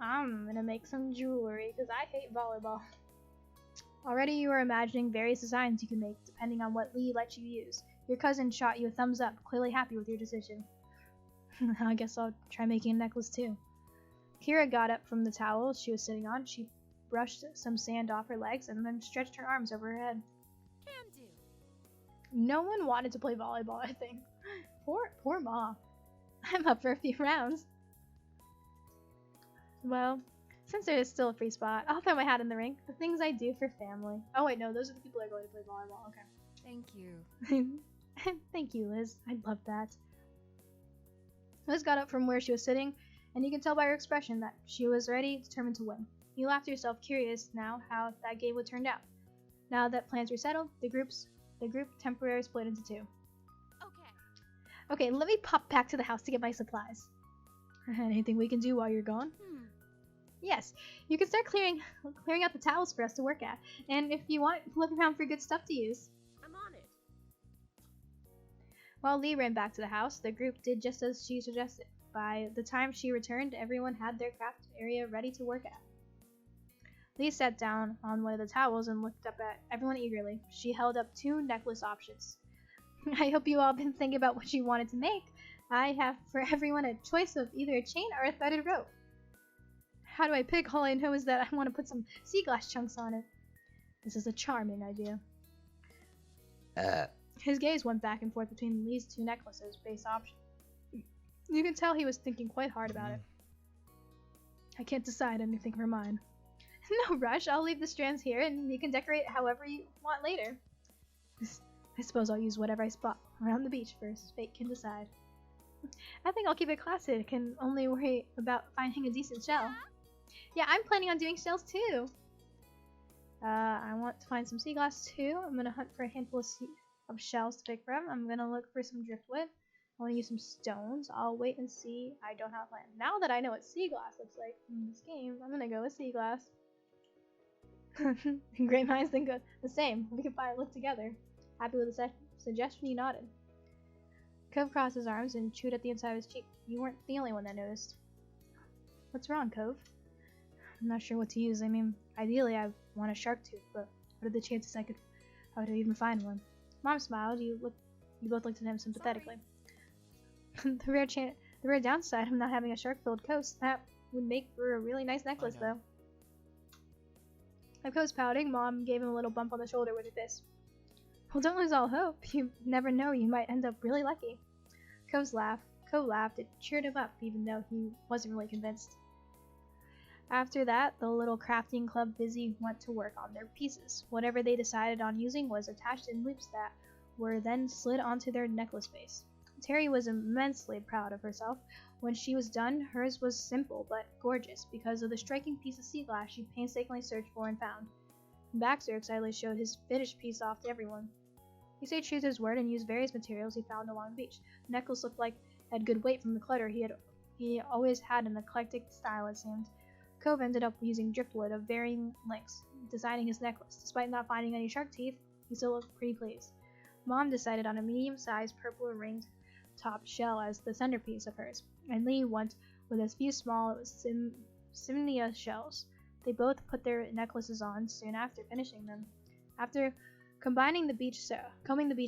I'm gonna make some jewelry because I hate volleyball. Already you are imagining various designs you can make depending on what Lee lets you use. Your cousin shot you a thumbs up, clearly happy with your decision. I guess I'll try making a necklace too. Kira got up from the towel she was sitting on. She brushed some sand off her legs and then stretched her arms over her head. Can do. No one wanted to play volleyball, I think. Poor Ma. I'm up for a few rounds. Well, since there is still a free spot, I'll throw my hat in the ring. The things I do for family. Oh wait, no, those are the people that are going to play volleyball. Okay. Thank you. Thank you, Liz. I'd love that. Liz got up from where she was sitting, and you can tell by her expression that she was ready, determined to win. You laughed to yourself, curious now how that game would turn out. Now that plans were settled, the group temporarily split into two. Okay. Okay, let me pop back to the house to get my supplies. Anything we can do while you're gone? Yes, you can start clearing out the towels for us to work at, and if you want, look around for good stuff to use. I'm on it. While Lee ran back to the house, the group did just as she suggested. By the time she returned, everyone had their craft area ready to work at. Lee sat down on one of the towels and looked up at everyone eagerly. She held up 2 necklace options. I hope you all been thinking about what you wanted to make. I have for everyone a choice of either a chain or a threaded rope. How do I pick? All I know is that I want to put some sea glass chunks on it. This is a charming idea. His gaze went back and forth between Lee's 2 necklaces base option. You can tell he was thinking quite hard about it. I can't decide anything for mine. No rush, I'll leave the strands here and you can decorate it however you want later. I suppose I'll use whatever I spot around the beach first. Fate can decide. I think I'll keep it classic and only worry about finding a decent shell. Yeah, I'm planning on doing shells too. I want to find some sea glass too. I'm gonna hunt for a handful of shells to pick from. I'm gonna look for some driftwood. I want to use some stones. I'll wait and see. I don't have a plan. Now that I know what sea glass looks like in this game, I'm gonna go with sea glass. Great minds think the same. We can finally look together. Happy with the suggestion, he nodded. Cove crossed his arms and chewed at the inside of his cheek. You weren't the only one that noticed. What's wrong, Cove? I'm not sure what to use. I mean, ideally I want a shark tooth, but what are the chances I would even find one? Mom smiled. You both looked at him sympathetically. The rare downside of not having a shark-filled coast, that would make for a really nice necklace, though. Of Cove's pouting, Mom gave him a little bump on the shoulder with her fist. Well, don't lose all hope. You never know. You might end up really lucky. Cove laughed. It cheered him up, even though he wasn't really convinced. After that, the little crafting club busy went to work on their pieces. Whatever they decided on using was attached in loops that were then slid onto their necklace base. Terry was immensely proud of herself. When she was done, hers was simple but gorgeous because of the striking piece of sea glass she painstakingly searched for and found. Baxter excitedly showed his finished piece off to everyone. He stayed true to his word and used various materials he found along the beach. The necklace looked like it had good weight from the clutter he always had an eclectic style, it seemed. Cove ended up using driftwood of varying lengths, designing his necklace. Despite not finding any shark teeth, he still looked pretty pleased. Mom decided on a medium-sized purple ringed topped shell as the centerpiece of hers, and Lee went with a few small Simnia shells. They both put their necklaces on soon after finishing them. After combing the beach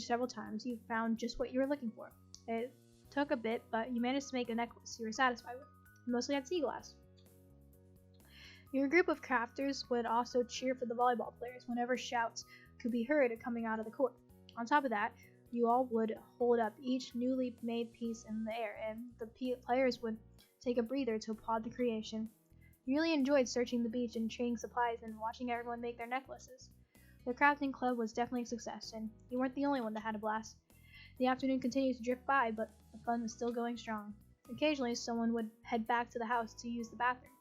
several times, you found just what you were looking for. It took a bit, but you managed to make a necklace you were satisfied with. You mostly had sea glass. Your group of crafters would also cheer for the volleyball players whenever shouts could be heard coming out of the court. On top of that, you all would hold up each newly made piece in the air, and the players would take a breather to applaud the creation. You really enjoyed searching the beach and trading supplies and watching everyone make their necklaces. The crafting club was definitely a success, and you weren't the only one that had a blast. The afternoon continued to drift by, but the fun was still going strong. Occasionally, someone would head back to the house to use the bathroom,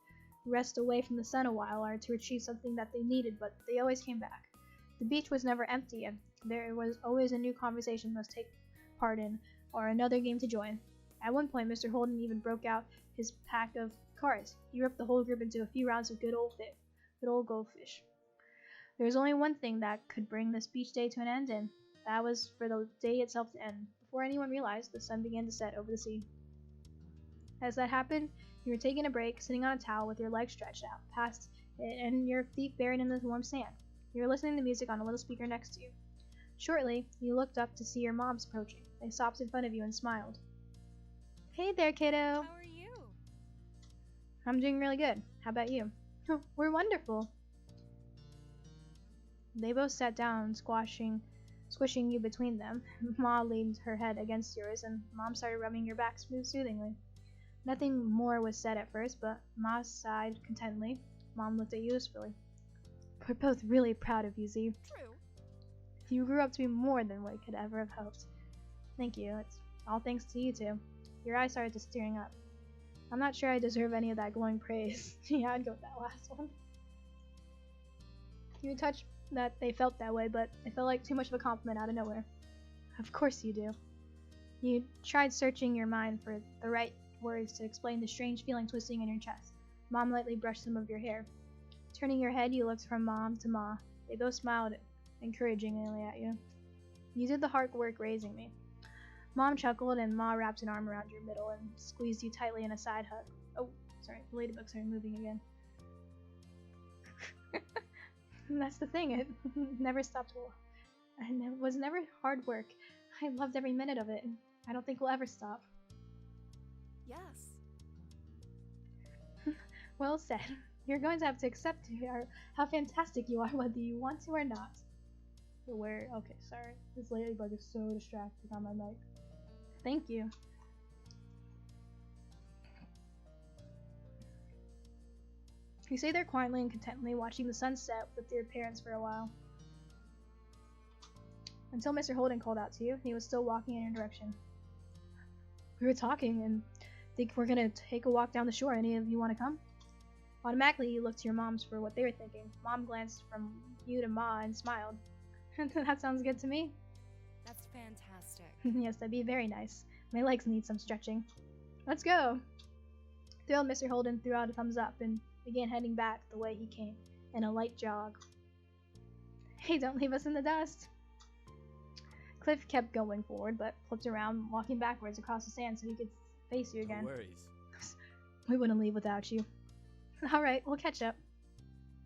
rest away from the sun a while, or to retrieve something that they needed, but they always came back. The beach was never empty, and there was always a new conversation to take part in, or another game to join. At one point, Mr. Holden even broke out his pack of cards. He ripped the whole group into a few rounds of good old goldfish. There was only one thing that could bring this beach day to an end, and that was for the day itself to end. Before anyone realized, the sun began to set over the sea. As that happened, You were taking a break, sitting on a towel with your legs stretched out past it and your feet buried in the warm sand. You were listening to music on a little speaker next to you. Shortly, you looked up to see your moms approaching. They stopped in front of you and smiled. Hey there, kiddo. How are you? I'm doing really good. How about you? We're wonderful. They both sat down, squishing you between them. Ma leaned her head against yours, and Mom started rubbing your back soothingly. Nothing more was said at first, but Ma sighed contentedly. Mom looked at you wistfully. We're both really proud of you, Z. True. You grew up to be more than we could ever have hoped. Thank you. It's all thanks to you two. Your eyes started to tearing up. I'm not sure I deserve any of that glowing praise. Yeah, I'd go with that last one. You touched that they felt that way, but it felt like too much of a compliment out of nowhere. Of course you do. You tried searching your mind for the right words to explain the strange feeling twisting in your chest. Mom lightly brushed some of your hair. Turning your head, you looked from Mom to Ma. They both smiled encouragingly at you. You did the hard work raising me. Mom chuckled, and Ma wrapped an arm around your middle and squeezed you tightly in a side hug. Oh, sorry, the ladybug started moving again. That's the thing, it never stopped. And it was never hard work. I loved every minute of it, and I don't think we'll ever stop. Yes. Well said. You're going to have to accept how fantastic you are, whether you want to or not. Okay, sorry. This ladybug is so distracting on my mic. Thank you. You stay there quietly and contentedly, watching the sunset with your parents for a while. Until Mr. Holden called out to you. He was still walking in your direction. We were talking and think we're gonna take a walk down the shore. Any of you want to come? Automatically, you looked to your moms for what they were thinking. Mom glanced from you to Ma and smiled. That sounds good to me. That's fantastic. Yes, that'd be very nice. My legs need some stretching. Let's go. Thrilled, Mr. Holden threw out a thumbs up and began heading back the way he came, in a light jog. Hey, don't leave us in the dust. Cliff kept going forward, but flipped around, walking backwards across the sand so he could face you again. No worries. We wouldn't leave without you. Alright, we'll catch up.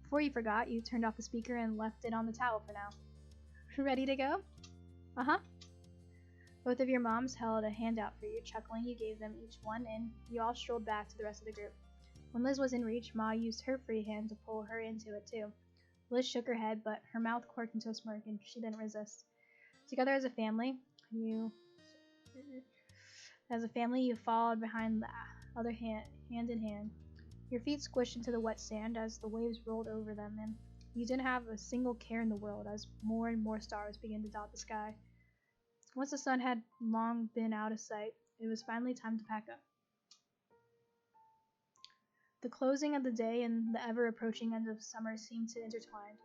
Before you forgot, you turned off the speaker and left it on the towel for now. Ready to go? Uh-huh. Both of your moms held a hand out for you. Chuckling, you gave them each one, and you all strolled back to the rest of the group. When Liz was in reach, Ma used her free hand to pull her into it too. Liz shook her head, but her mouth quirked into a smirk, and she didn't resist. Together as a family, you followed behind the other hand in hand. Your feet squished into the wet sand as the waves rolled over them, and you didn't have a single care in the world as more and more stars began to dot the sky. Once the sun had long been out of sight, it was finally time to pack up. The closing of the day and the ever-approaching end of summer seemed to intertwine.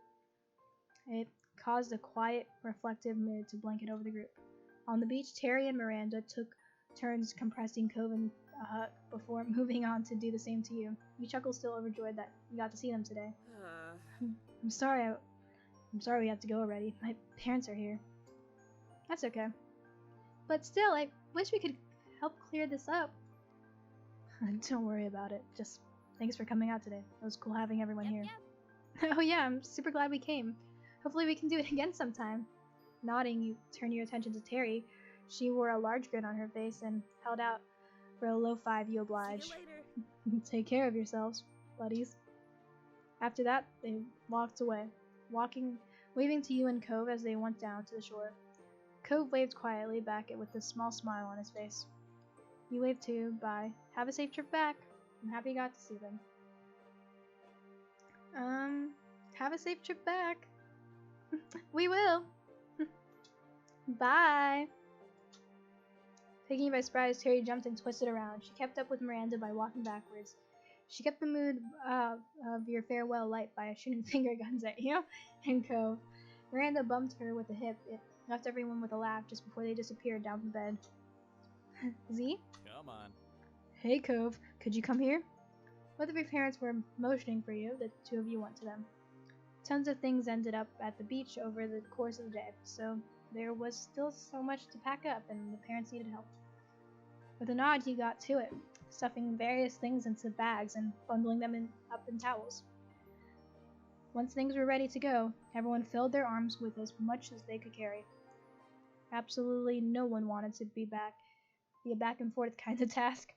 It caused a quiet, reflective mood to blanket over the group. On the beach, Terry and Miranda took turns compressing Cove and before moving on to do the same to you. You chuckled, still overjoyed that you got to see them today. I'm sorry we have to go already. My parents are here. That's okay. But still, I wish we could help clear this up. Don't worry about it. Just thanks for coming out today. It was cool having everyone here. Yep. Oh yeah, I'm super glad we came. Hopefully we can do it again sometime. Nodding, you turn your attention to Terry. She wore a large grin on her face and held out for a low five. You oblige. See you later. Take care of yourselves, buddies. After that, they walked away, waving to you and Cove as they went down to the shore. Cove waved quietly back with a small smile on his face. You waved too. Bye. Have a safe trip back. I'm happy you got to see them. Have a safe trip back. We will. Bye. Taking you by surprise, Terry jumped and twisted around. She kept up with Miranda by walking backwards. She kept the mood of your farewell light by shooting finger guns at you and Cove. Miranda bumped her with a hip. It left everyone with a laugh just before they disappeared down the bed. Z? Come on. Hey, Cove. Could you come here? Both of your parents were motioning for you. The two of you went to them. Tons of things ended up at the beach over the course of the day, so there was still so much to pack up, and the parents needed help. With a nod, you got to it. stuffing various things into bags and bundling them up in towels. Once things were ready to go, everyone filled their arms with as much as they could carry. Absolutely no one wanted to be a back and forth kind of task.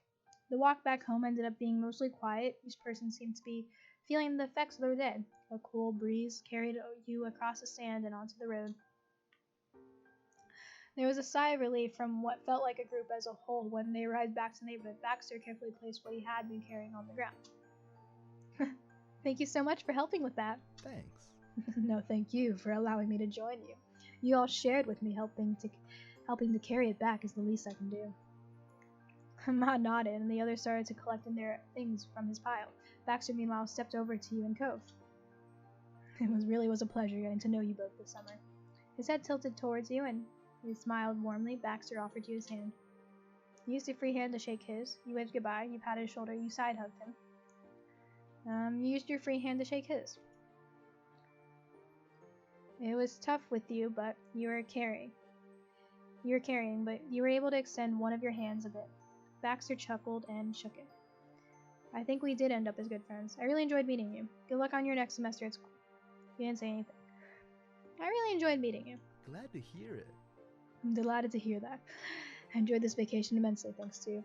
The walk back home ended up being mostly quiet. Each person seemed to be feeling the effects of their day. A cool breeze carried you across the sand and onto the road. There was a sigh of relief from what felt like a group as a whole when they arrived back to the neighborhood. Baxter carefully placed what he had been carrying on the ground. Thank you so much for helping with that. Thanks. No, thank you for allowing me to join you. You all shared with me helping to carry it back is the least I can do. Ma nodded, and the others started to collect in their things from his pile. Baxter, meanwhile, stepped over to you and Cove. It really was a pleasure getting to know you both this summer. His head tilted towards you, and he smiled warmly. Baxter offered you his hand. You used your free hand to shake his. You waved goodbye. You patted his shoulder. You side-hugged him. You used your free hand to shake his. It was tough with you, but you were carrying, but you were able to extend one of your hands a bit. Baxter chuckled and shook it. I think we did end up as good friends. I really enjoyed meeting you. Good luck on your next semester at school. You didn't say anything. I really enjoyed meeting you. Glad to hear it. I'm delighted to hear that. I enjoyed this vacation immensely, thanks to you.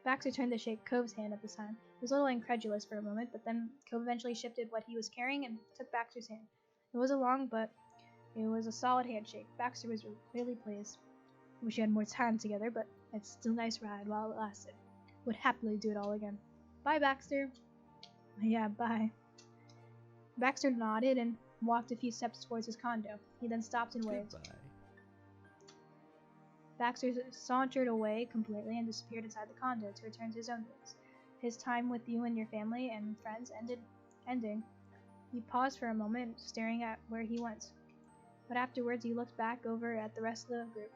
Baxter turned to shake Cove's hand at this time. He was a little incredulous for a moment, but then Cove eventually shifted what he was carrying and took Baxter's hand. It was a long, but it was a solid handshake. Baxter was really pleased. I wish you had more time together, but it's still a nice ride while it lasted. Would happily do it all again. Bye, Baxter. Yeah, bye. Baxter nodded and walked a few steps towards his condo. He then stopped and waved. Goodbye. Baxter sauntered away completely and disappeared inside the condo to return to his own things. His time with you and your family and friends ending. He paused for a moment, staring at where he went. But afterwards, he looked back over at the rest of the group.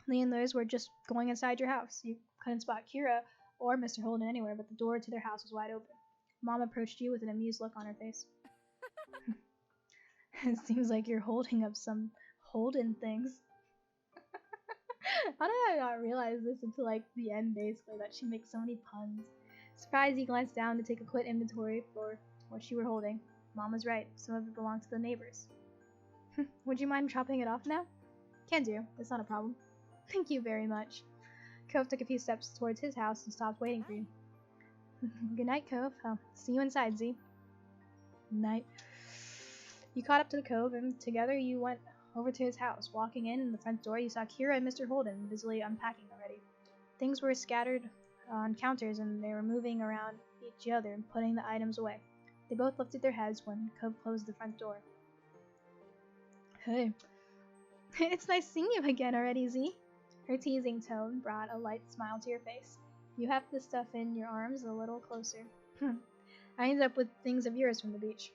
Lee and Liz were just going inside your house. You couldn't spot Kira or Mr. Holden anywhere, but the door to their house was wide open. Mom approached you with an amused look on her face. It seems like you're holding up some Holden things. How did I not realize this until like the end, basically, that she makes so many puns? Surprised, he glanced down to take a quick inventory for what you were holding. Mom was right. Some of it belonged to the neighbors. Would you mind chopping it off now? Can do. It's not a problem. Thank you very much. Cove took a few steps towards his house and stopped waiting for you. Good night, Cove. I'll see you inside, Z. Night. You caught up to the Cove, and together you went over to his house. Walking in the front door, you saw Kira and Mr. Holden busily unpacking already. Things were scattered on counters, and they were moving around each other and putting the items away. They both lifted their heads when Cove closed the front door. Hey. It's nice seeing you again already, Z. Her teasing tone brought a light smile to your face. You have the stuff in your arms a little closer. I ended up with things of yours from the beach.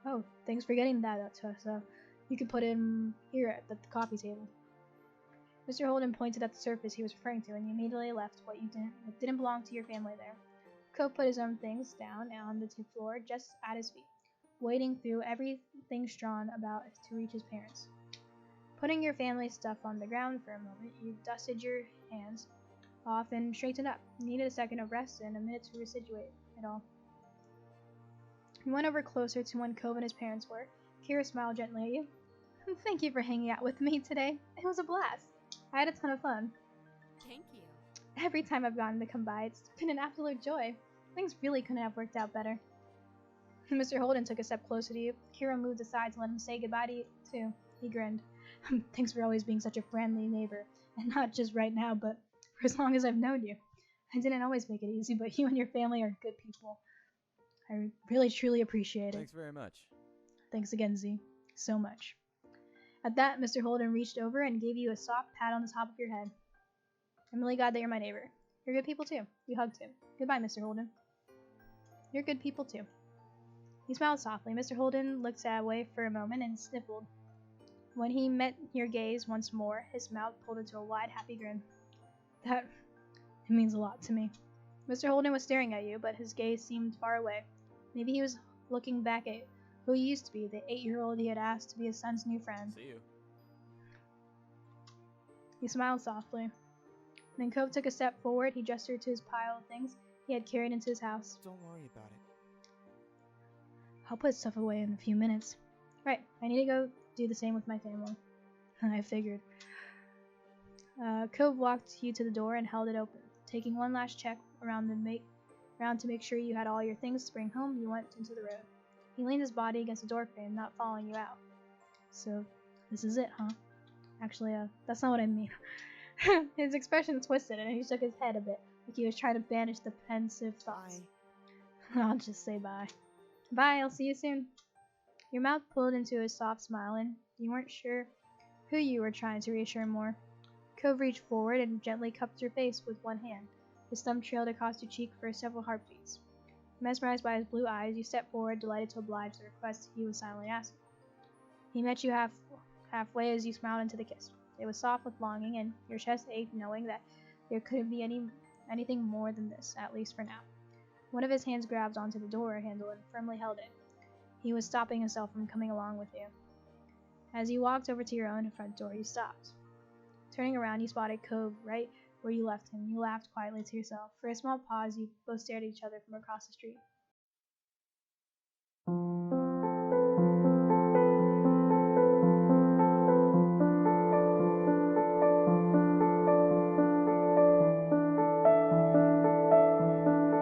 Oh, thanks for getting that to us. You can put it in here at the coffee table. Mr. Holden pointed at the surface he was referring to, and you immediately left what didn't belong to your family there. Cove put his own things down on the floor just at his feet, wading through everything strewn about to reach his parents. Putting your family stuff on the ground for a moment, you dusted your hands off and straightened up. You needed a second of rest and a minute to resituate it all. You went over closer to when Cove and his parents were. Kira smiled gently at you. Thank you for hanging out with me today. It was a blast. I had a ton of fun. Thank you. Every time I've gotten to come by, it's been an absolute joy. Things really couldn't have worked out better. Mr. Holden took a step closer to you. Kira moved aside to let him say goodbye to you, too. He grinned. Thanks for always being such a friendly neighbor. And not just right now, but for as long as I've known you. I didn't always make it easy, but you and your family are good people. I really, truly appreciate it. Thanks very much. Thanks again, Z. So much. At that, Mr. Holden reached over and gave you a soft pat on the top of your head. I'm really glad that you're my neighbor. You're good people, too. You hugged him. Goodbye, Mr. Holden. You're good people, too. He smiled softly. Mr. Holden looked away for a moment and sniffled. When he met your gaze once more, his mouth pulled into a wide, happy grin. It means a lot to me. Mr. Holden was staring at you, but his gaze seemed far away. Maybe he was looking back at who he used to be, the 8-year-old he had asked to be his son's new friend. See you. He smiled softly. Then Cove took a step forward. He gestured to his pile of things he had carried into his house. Don't worry about it. I'll put stuff away in a few minutes. Right, I need to go do the same with my family. I figured. Cove walked you to the door and held it open. Taking one last check around to make sure you had all your things to bring home, you went into the road. He leaned his body against the doorframe, not following you out. So, this is it, huh? Actually, that's not what I mean. His expression twisted and he shook his head a bit, like he was trying to banish the pensive thoughts. I'll just say bye. Bye, I'll see you soon. Your mouth pulled into a soft smile and you weren't sure who you were trying to reassure more. Cove reached forward and gently cupped your face with one hand. His thumb trailed across your cheek for several heartbeats. Mesmerized by his blue eyes, you stepped forward, delighted to oblige the request he was silently asking. He met you halfway as you smiled into the kiss. It was soft with longing, and your chest ached knowing that there couldn't be anything more than this, at least for now. One of his hands grabbed onto the door handle and firmly held it. He was stopping himself from coming along with you. As you walked over to your own front door, you stopped. Turning around, you spotted Cove right where you left him. You laughed quietly to yourself. For a small pause, you both stared at each other from across the street.